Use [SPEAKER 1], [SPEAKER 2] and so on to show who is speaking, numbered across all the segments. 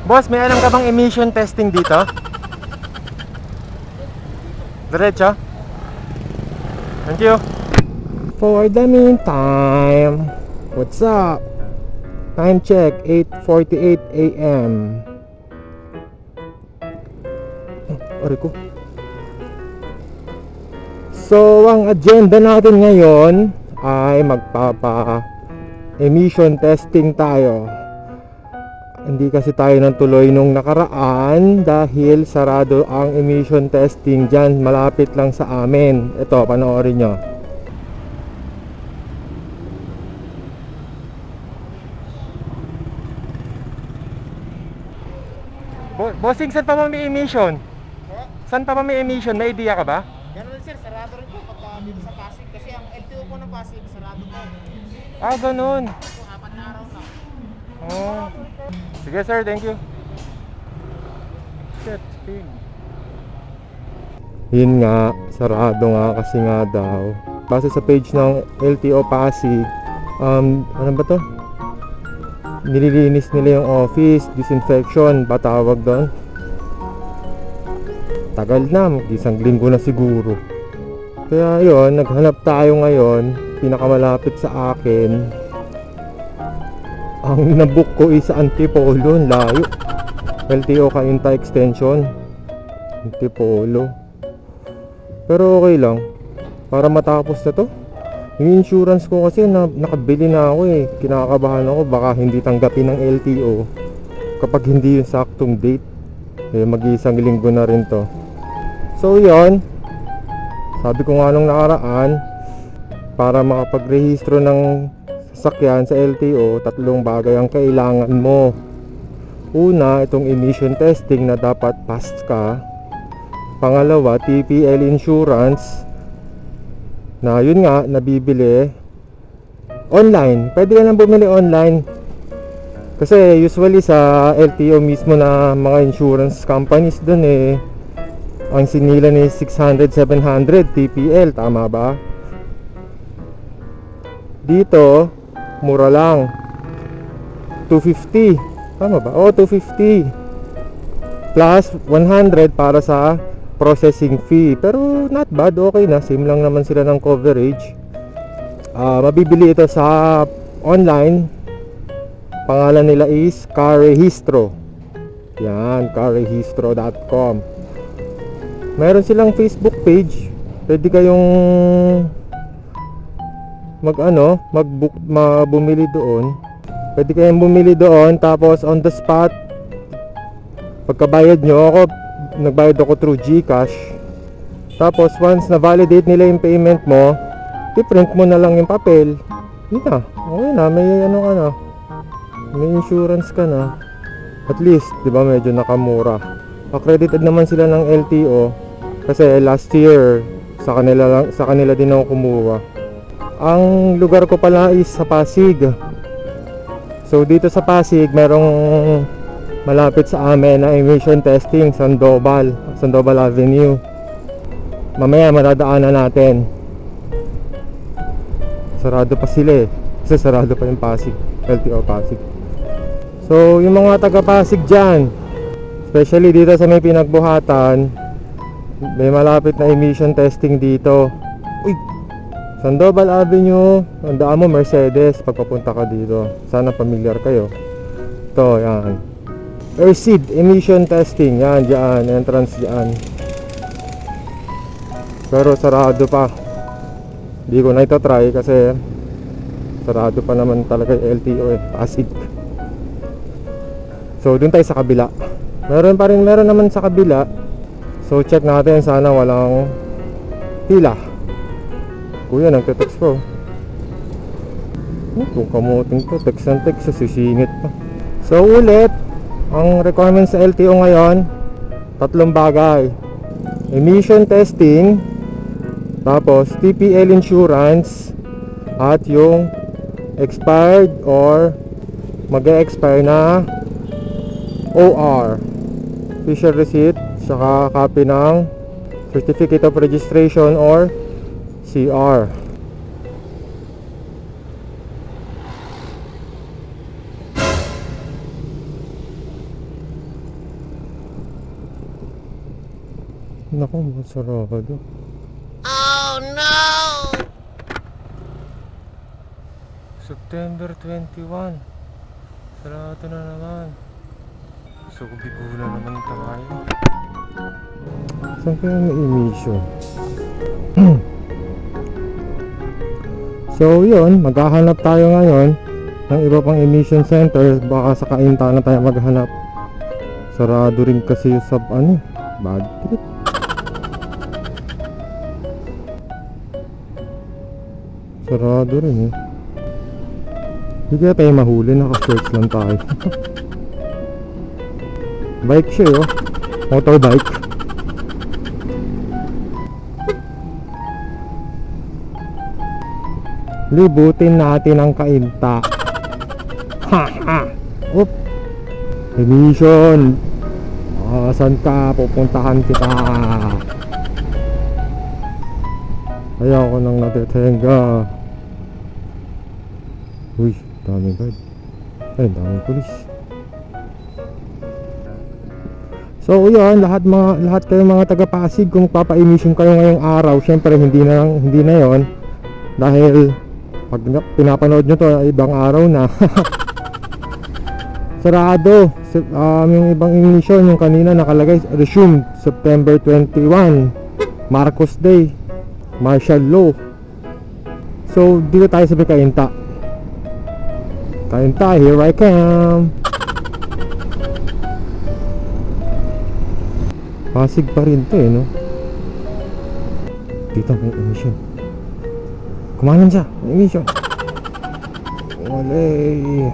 [SPEAKER 1] Boss, may alam ka bang emission testing dito? Diretso? Thank you. For the meantime, what's up? Time check, 8:48 AM. Aray ko. So, ang agenda natin ngayon ay magpapa-emission testing tayo. Hindi kasi tayo nang tuloy nung nakaraan dahil sarado ang emission testing dyan, malapit lang sa amin. Ito, panoorin nyo. Bossing, saan pa ba may emission? Saan pa ba may emission? May idea ka ba?
[SPEAKER 2] Ganoon sir, sarado rin po pagka dito sa Pasig. Kasi ang LTO po ng Pasig, sarado po.
[SPEAKER 1] Ah, ganun.
[SPEAKER 2] So, 4 na araw na.
[SPEAKER 1] Oh. Sige sir, thank you. Shit, speed. Yun nga, sarado nga kasi nga daw. Base sa page ng LTO Pasig, ano ba to? Nililinis nila yung office, disinfection, ba tawag doon? Tagal na, mag-isang linggo na siguro. Kaya yun, naghanap tayo ngayon, pinakamalapit sa akin. Ang nabook ko is sa Antipolo, layo. LTO Cainta Extension, Antipolo. Pero okay lang, para matapos na to. Yung insurance ko kasi nakabili na ako eh. Kinakabahan ako baka hindi tanggapin ng LTO kapag hindi yung saktong date. Eh, mag-iisang linggo na rin to. So yon, sabi ko nga nung nakaraan, para makapag-rehistro ng sasakyan sa LTO, 3 bagay ang kailangan mo. Una, itong emission testing na dapat pass ka. Pangalawa, TPL insurance na yun nga, nabibili online. Pwede ka nang bumili online kasi usually sa LTO mismo na mga insurance companies dun eh, ang sinila ni 600, 700 TPL, tama ba? Dito mura lang, 250, tama ba? O, 250 plus 100 para sa processing fee. Pero not bad, okay na, same lang naman sila ng coverage. Mabibili ito sa online. Pangalan nila is Carrehistro. Yan, carrehistro.com. Meron silang Facebook page. Pwede kayong bumili doon. Pwede kayong bumili doon, tapos on the spot, pagkabayad nyo, nagbayad ako through GCash. Tapos once na validate nila yung payment mo, i-print mo na lang yung papel. Yun na, okay na, may ka na, may insurance ka na. At least, di ba, medyo nakamura. Accredited naman sila ng LTO kasi last year sa kanila din ako kumuha. Ang lugar ko pala is sa Pasig. So dito sa Pasig merong malapit sa amin na emission testing, Sandoval Avenue. Mamaya madadaanan natin. Sarado pa sila eh, kasi sarado pa yung Pasig, LTO Pasig. So yung mga taga Pasig dyan, especially dito sa may pinagbuhatan, may malapit na emission testing dito. Uy, Sandoval Avenue, tandaan mo Mercedes pagpapunta ka dito. Sana familiar kayo. Ito, yan, Ersid emission testing, yan dyan, entrance dyan. Pero sarado pa. Hindi ko na ito try kasi sarado pa naman talaga yung LTO eh, Pasig. So dun tayo sa kabila. Meron naman sa kabila. So check natin, sana walang pila. Kuya, nagte-text po. Kung kamuting to, text and text, sisingit pa. So ulit, ang requirements sa LTO ngayon, 3 bagay: emission testing, tapos TPL insurance, at yung expired or mag-e-expire na OR, official receipt, saka copy ng certificate of registration or CR. Naku, masarado. September 21. Sarado na naman. So, bigula naman tayo. Saan kaya may emission? So, yun. Maghahanap tayo ngayon ng iba pang emission center. Baka sa Cainta na tayo maghanap. Sarado rin kasi yung sub bad trip. Sarado rin eh. Hindi kaya tayo mahuli, naka-shorts lang tayo. Bike siya oh. Motorbike. Libutin natin ang Cainta. Ha ha. Oop. Emission. Saan ka? Pupuntahan kita. Ayaw ko nang natetenga. Uy, daming guard. Ay, daming pulis. So yun, lahat kayo mga taga-Pasig, kung papa-emission kayo ngayong araw, syempre hindi na yon, dahil pag pinapanood nyo to ibang araw na. Sarado. Yung ibang emission, yung kanina nakalagay resumed September 21, Marcos Day, martial law. So dito tayo sa Cainta. Cainta, here I come. Pasig pa rin to no. Dito may emission. Kumanan siya, may emission. Walay.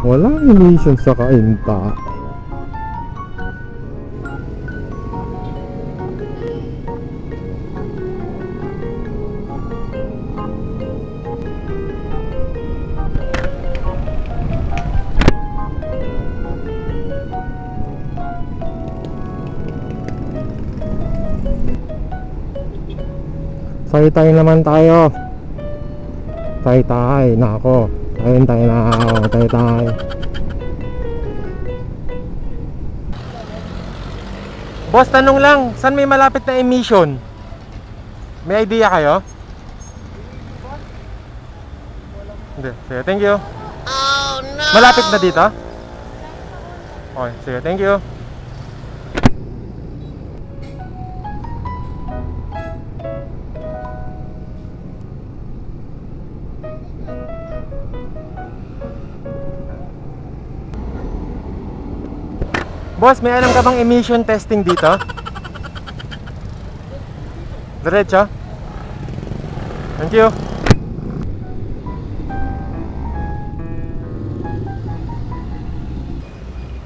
[SPEAKER 1] Walang emission sa Cainta. Saytay naman tayo. Saytay, nako. Saytay na ako, saytay. Boss, tanong lang, saan may malapit na emission? May idea kayo? Hindi, sige, thank you. Oh no! Malapit na dito? Okay, sige, thank you. Boss, may alam ka bang emission testing dito? Diretso? Thank you.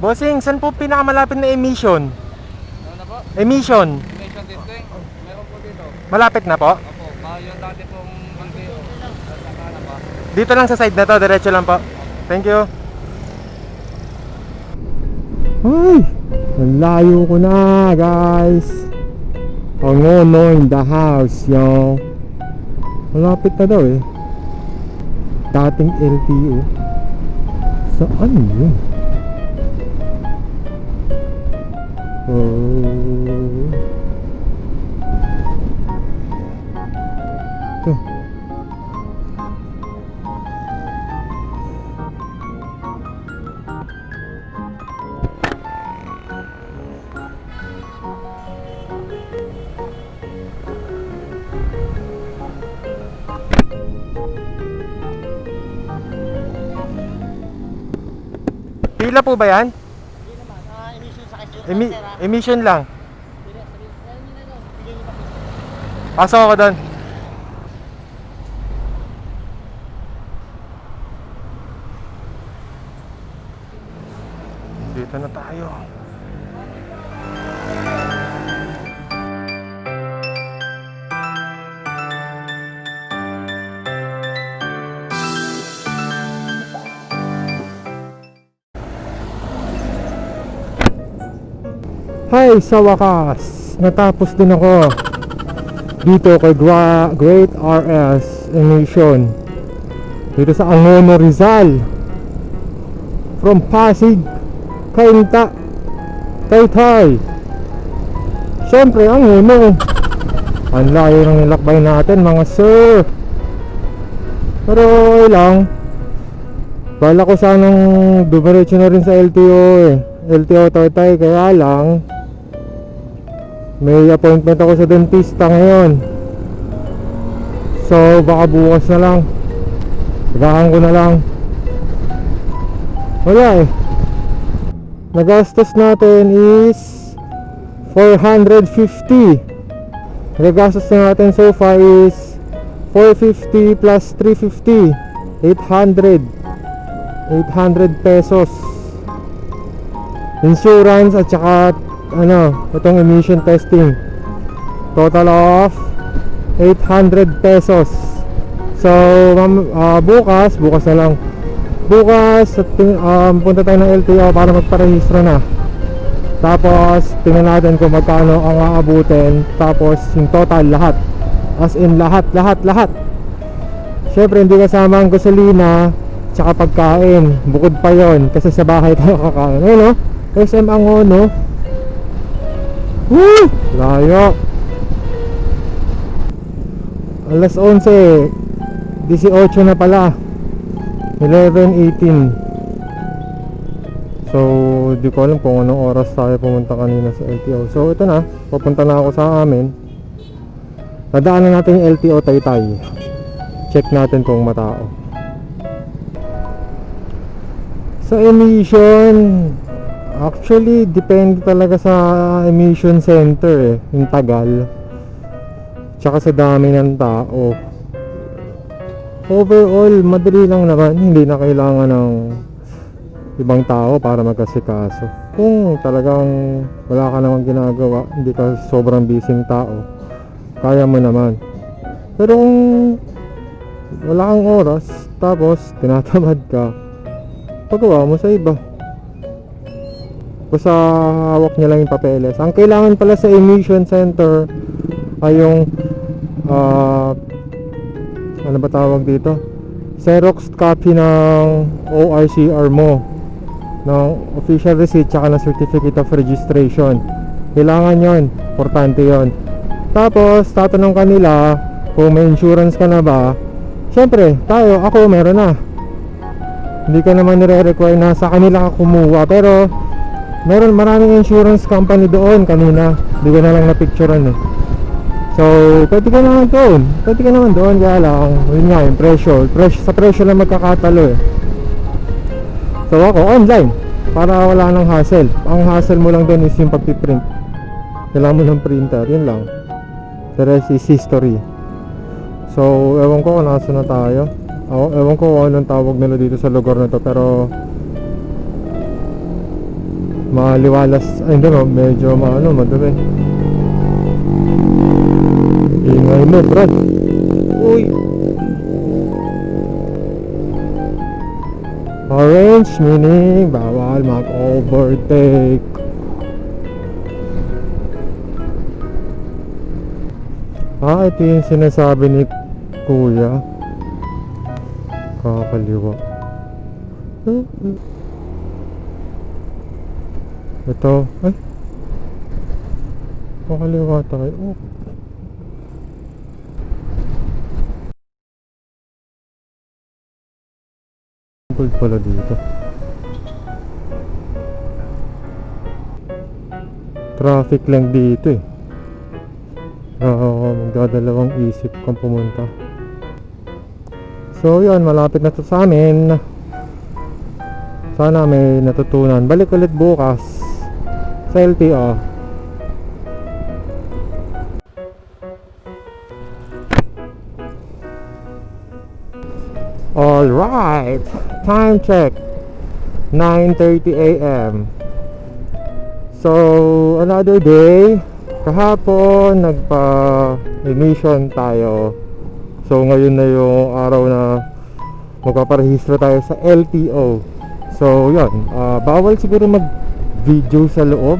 [SPEAKER 1] Bossing, saan po pinakamalapit na emission?
[SPEAKER 3] Ano na po?
[SPEAKER 1] Emission.
[SPEAKER 3] Emission testing? Meron po dito.
[SPEAKER 1] Malapit na po?
[SPEAKER 3] Opo, yung dati pong LTO. Saka na pa.
[SPEAKER 1] Dito lang sa side na to, diretso lang po. Thank you. Ay, ang layo ko na guys. Pangono in the house, yo. Malapit na daw eh. Dating LTO. Saan yun? Oh. Ito. Pila po ba yan?
[SPEAKER 2] Hindi naman. Emission sa kayo.
[SPEAKER 1] Emission lang. Pasok ako doon. Dito na tayo. Hi, sa wakas, natapos din ako dito kay Great RS Emission dito sa Angono, Rizal. From Pasig, Cainta, Taytay. Siyempre, Angono. Ang layo ng nilakbay natin mga sir. Pero okay lang. Bala ko sanang dumiretso na rin sa LTO LTO Taytay, kaya lang may appointment ako sa dentista ngayon. So baka bukas na lang. Tagahan ko na lang. Wala nagastos natin is 450. Nagastos na natin so far is 450 plus 350, 800 pesos. Insurance at saka itong emission testing. Total of 800 pesos. So bukas na lang. Bukas punta tayo ng LTO para magparehistro na. Tapos tingnan natin kung magkano ang aabutin. Tapos yung total lahat, as in lahat. Syempre hindi kasama ang gasolina tsaka pagkain, bukod pa yon kasi sa bahay tayo kakain. Ayun SM Angono. Woo! Layo. Alas 11, 18 na pala, 11:18. So di ko alam kung anong oras tayo pumunta kanina sa LTO. So ito na, papunta na ako sa amin. Nadaanan natin yung LTO Taytay. Check natin kung matao. Sa emission, actually depende talaga sa emission center yung tagal tsaka sa dami ng tao. Overall madali lang naman, hindi na kailangan ng ibang tao para magkasikaso. Kung talagang wala ka namang ginagawa, hindi ka sobrang busy tao, kaya mo naman. Pero kung wala kang oras tapos tinatamad ka, pagawa mo sa iba. Basta hawak niya lang yung papeles. Ang kailangan pala sa emission center ay yung ano ba tawag dito? Xerox copy ng ORCR mo, ng official receipt tsaka ng certificate of registration. Kailangan yon, importante yon. Tapos tatanong ka nila kung may insurance ka na ba. Syempre ako meron na. Hindi ka naman nire-require na sa kanila ka kumuha, pero maraming insurance company doon kanina. Hindi ko na lang na-picturean So, pwede ka naman doon. Kaya lang, yun nga yung sa presyo lang magkakatalo So ako, online, para wala nang hassle. Ang hassle mo lang doon is yung pagpiprint. Kailangan mo ng printer, yun lang. The rest is history. So, ewan ko kung nasa na tayo. Ewan ko kung anong tawag nila dito sa lugar na to, pero maliwalas, ay hindi medyo madumi. Ingay mo, Brad. Uy! Orange meaning bawal mag-overtake. Ito yung sinasabi ni Kuya. Kakaliwa. Ito, kakaliwa tayo. Gold pala dito. Traffic lang dito magdadalawang isip kung pumunta. So yun, malapit na to sa amin. Sana may natutunan. Balik ulit bukas sa LTO. Alright, time check 9:30 AM. So another day. Kahapon nagpa-emission tayo. So ngayon na yung araw na magpaparehistro tayo sa LTO. So yun, bawal siguro mag video sa loob.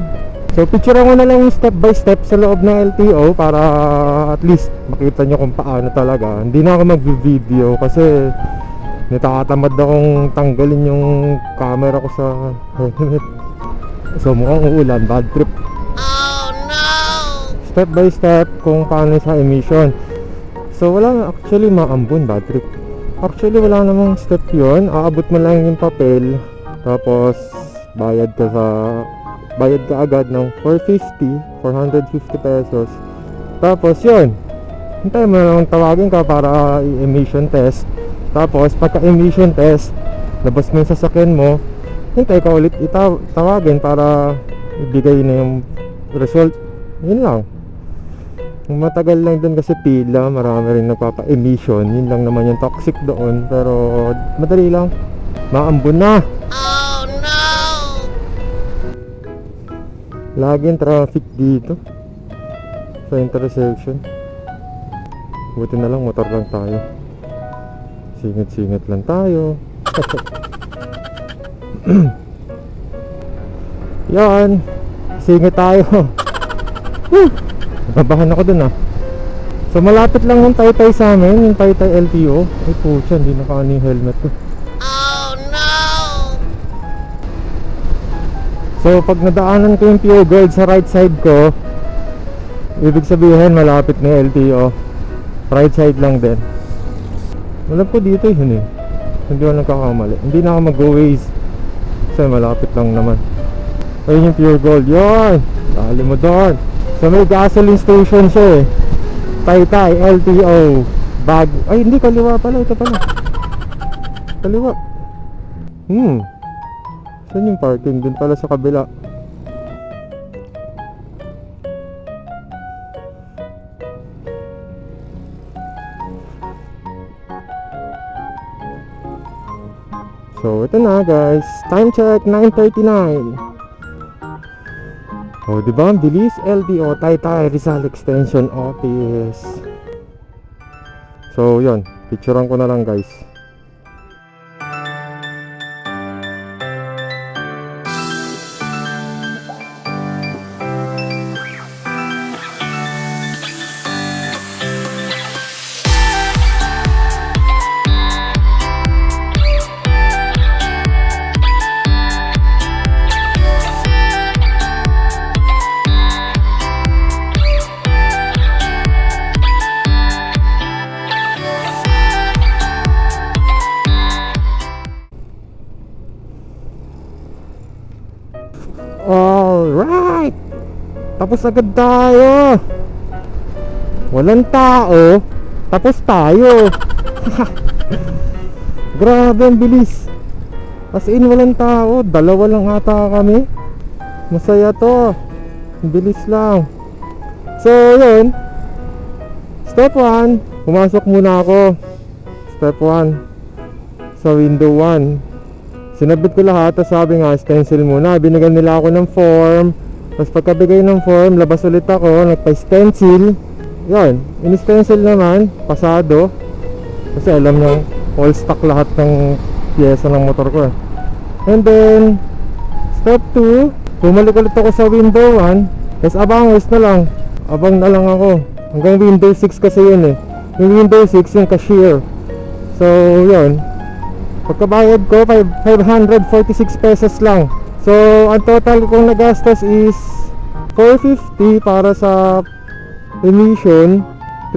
[SPEAKER 1] So So picturean ko na lang yung step by step sa loob ng LTO para at least makita nyo kung paano talaga. Hindi na ako mag-video kasi natatamad akong tanggalin yung camera ko sa helmet. So mukhang uulan, bad trip. Step by step kung paano sa emission. So wala actually maambon, bad trip. Actually wala namang step yun. Aabot mo lang yung papel, tapos bayad ka agad ng 450 pesos. Tapos yun, hintay mo lang tawagin ka para i-emission test. Tapos pagka emission test, labas mo yung sasakyan mo, hintay ka ulit tawagin para ibigay na yung result. Yun lang. Matagal lang dun kasi pila, marami rin nagpapa-emission. Yun lang naman yung toxic doon, pero madali lang, maambon na. Oh no! Laging traffic dito sa intersection. Buti na lang motor lang tayo, singit-singit lang tayo. Yan, singit tayo. Nabahan ako dun ah. So malapit lang yung Taytay sa amin, yung Taytay LTO. Ay pucha, hindi naka-ano yung helmet ko. Oh no! So pag nadaanan ko yung Pure Gold sa right side ko, ibig sabihin malapit na yung LTO. Right side lang din. Alam ko dito yun eh. Hindi ako nagkakamali. Hindi na ako mag-go ways kasi malapit lang naman. Ayun yung Pure Gold. Yun! Dali mo doon. So may gasoline station siya eh. Taytay LTO bag. Ay hindi, kaliwa pala. Ito pala, kaliwa. Saan yung parking? Dun pala sa kabila. So ito na guys, time check 9:39. Oh, diba? Ang bilis. LTO Taytay Rizal Extension Office. So, yun. Picturean ko na lang guys. Alright! Tapos agad tayo. Walang tao, tapos tayo. Grabe ang bilis. As in walang tao, dalawa lang ata kami. Masaya to. Ang bilis lang. So yun, step 1, pumasok muna ako. Step 1 sa window 1. Sinabit ko lahat, tapos sabi nga, stencil muna. Binigyan nila ako ng form. Tapos pagkabigay ng form, labas ulit ako, nagpa-stencil. Yun, in-stencil naman, pasado. Kasi alam nyo, all stock lahat ng pyesa ng motor ko eh. And then, step 2, bumalik ulit ako sa window 1. Tapos abangos na lang. Abang na lang ako. Hanggang window 6 kasi yun eh. Yung window 6, yung cashier. So, yun. Pagkabayad ko, 546 pesos lang. So, ang total kong nagastos is 450 para sa emission,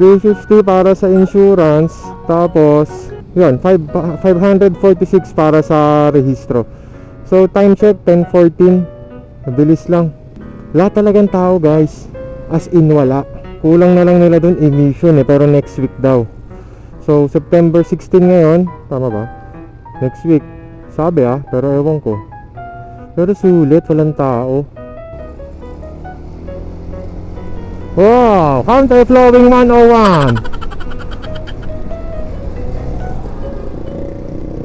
[SPEAKER 1] 350 para sa insurance, tapos, yun, 546 para sa rehistro. So, time check, 10:14. Mabilis lang. Wala talagang tao guys. As in wala. Kulang na lang nila dun emission eh, pero next week daw. So, September 16 ngayon, tama ba? Next week, sabi pero ewan ko. Pero sulit, walang tao. Wow! Counter flowing 101.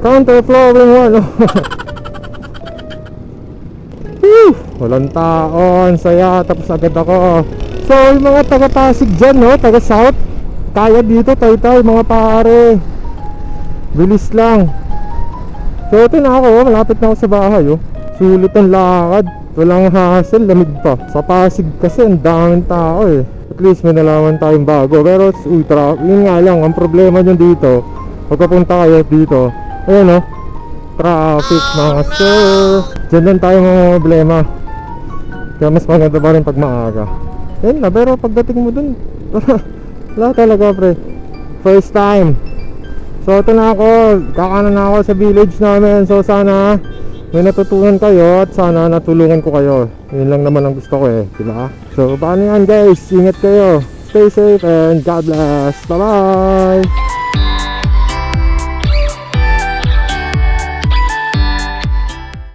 [SPEAKER 1] Counter flowing 101. Woo! Walang tao, ang saya. Tapos agad ako. So, yung mga taga-Pasig dyan, no? Taga-South, kaya dito, Taytay, mga pare. Bilis lang. So ito na ako, malapit na ako sa bahay oh. Sulit ang lakad. Walang hassle, lamig pa. Sa Pasig kasi ang daming tao eh. At least may nalaman tayong bago. Pero yun nga lang, ang problema nyo dito, pagkapunta kayo dito, ayun oh, traffic mga sir. Diyan lang tayo mga problema. Kaya mas maganda pa rin pag maaga. Yan na, pero pagdating mo dun, wala talaga pre. First time. So ito na ako, kakanan na ako sa village namin. So sana may natutunan kayo at sana natulungan ko kayo. Yun lang naman ang gusto ko eh, diba? So paano yan guys, ingat kayo. Stay safe and God bless. Bye bye.